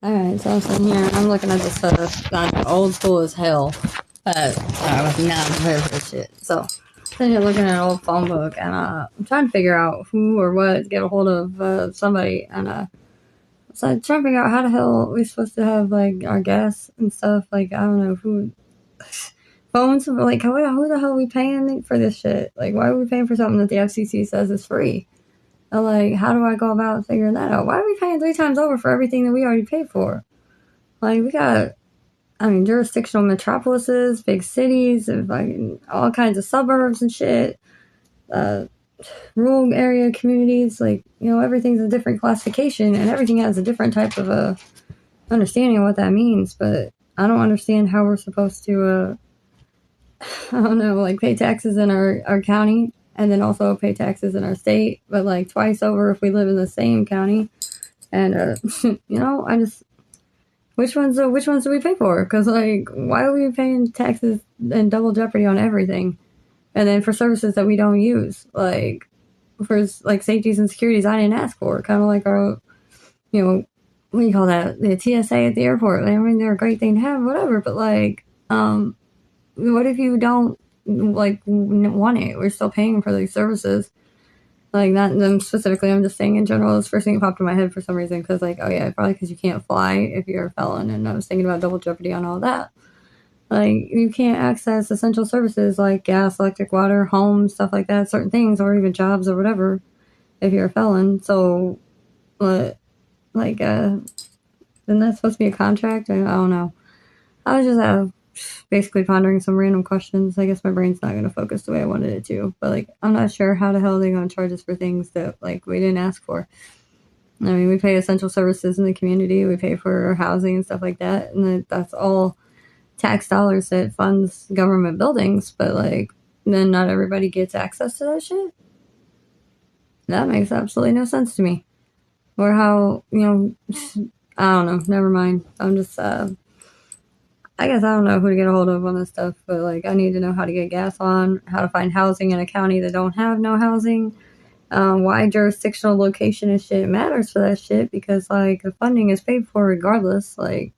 Alright, so I'm sitting here, I'm looking at this old school as hell, but I was not prepared for this shit. So, sitting here looking at an old phone book, and I'm trying to figure out who or what to get a hold of somebody, and so I'm trying to figure out how the hell we're supposed to have, like, our gas and stuff, like, I don't know, who, phones, like, who the hell are we paying for this shit? Like, why are we paying for something that the FCC says is free? And, like, how do I go about figuring that out? Why are we paying 3 times over for everything that we already paid for? Like, we got, jurisdictional metropolises, big cities, and fucking all kinds of suburbs and shit, uh, rural area communities, like, everything's a different classification, and everything has a different type of understanding of what that means, but I don't understand how we're supposed to, I don't know, like, pay taxes in our county, and then also pay taxes in our state, but, like, twice over if we live in the same county, and, I just, which ones do we pay for? Because, like, why are we paying taxes and double jeopardy on everything? And then for services that we don't use, like, for, like, safeties and securities I didn't ask for. Kind of like our, what do you call that? The TSA at the airport. I mean, they're a great thing to have, whatever, but, like, what if you don't, like, want it? We're still paying for these services. Like, not them specifically, I'm just saying in general. It's the first thing that popped in my head for some reason, because, like, oh yeah, probably because you can't fly if you're a felon, and I was thinking about double jeopardy on all that. Like, you can't access essential services like gas, electric, water, home, stuff like that, certain things, or even jobs or whatever, if you're a felon. So, like, isn't that supposed to be a contract? I don't know. I was just basically pondering some random questions. I guess my brain's not going to focus the way I wanted it to. But, like, I'm not sure how the hell they're going to charge us for things that, like, we didn't ask for. I mean, we pay essential services in the community. We pay for housing and stuff like that. And that's all tax dollars that funds government buildings. But, like, then not everybody gets access to that shit? That makes absolutely no sense to me. Or how, I don't know. Never mind. I'm just, I guess I don't know who to get a hold of on this stuff, but, like, I need to know how to get gas on, how to find housing in a county that don't have no housing, why jurisdictional location and shit matters for that shit, because, like, the funding is paid for regardless. Like,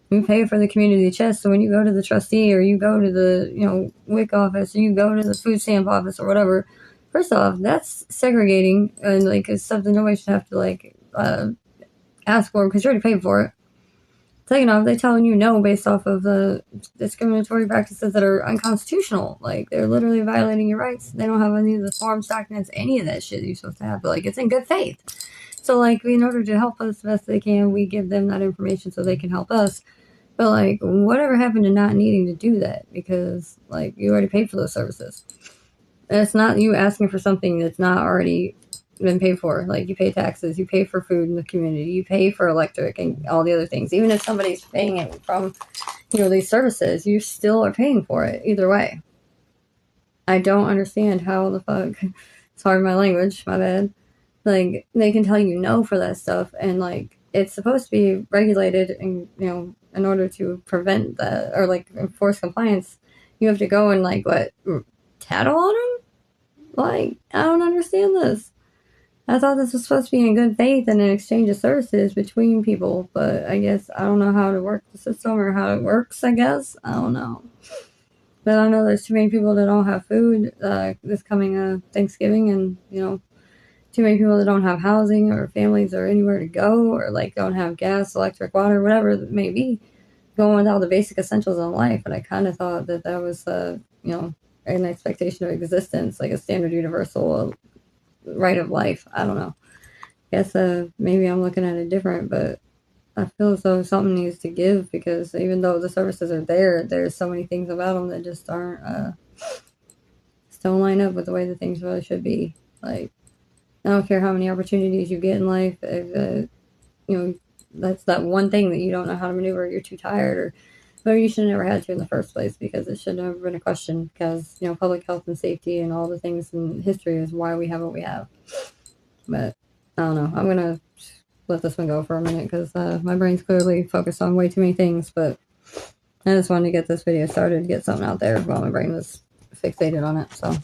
we pay for the community chest, so when you go to the trustee, or you go to the, WIC office, or you go to the food stamp office or whatever, first off, that's segregating, and, like, it's something nobody should have to, like, ask for, because you already paid for it. Second off, they're telling you no based off of the discriminatory practices that are unconstitutional. Like, they're literally violating your rights. They don't have any of the forms, documents, any of that shit that you're supposed to have. But, like, it's in good faith. So, like, in order to help us the best they can, we give them that information so they can help us. But, like, whatever happened to not needing to do that? Because, like, you already paid for those services. And it's not you asking for something that's not already been paid for. Like, you pay taxes, you pay for food in the community, you pay for electric and all the other things. Even if somebody's paying it from, these services, you still are paying for it either way. I don't understand how the fuck, sorry my language, my bad, like, they can tell you no for that stuff, and, like, it's supposed to be regulated, and, in order to prevent that, or, like, enforce compliance, you have to go and, like, what, tattle on them? Like, I don't understand this. I thought this was supposed to be in good faith and an exchange of services between people, but I guess I don't know how to work the system or how it works, I guess. I don't know. But I know there's too many people that don't have food this coming Thanksgiving, and, too many people that don't have housing or families or anywhere to go, or, like, don't have gas, electric, water, whatever it may be, going without the basic essentials in life. And I kind of thought that was, an expectation of existence, like a standard universal right of life. I don't know. Guess maybe I'm looking at it different, but I feel as though something needs to give, because even though the services are there, there's so many things about them that just aren't still line up with the way that things really should be. Like, I don't care how many opportunities you get in life, if that's that one thing that you don't know how to maneuver, you're too tired, or maybe you should have never had to in the first place, because it should have never been a question, because, public health and safety and all the things in history is why we have what we have. But I don't know. I'm going to let this one go for a minute, because my brain's clearly focused on way too many things, but I just wanted to get this video started, get something out there while my brain was fixated on it, so.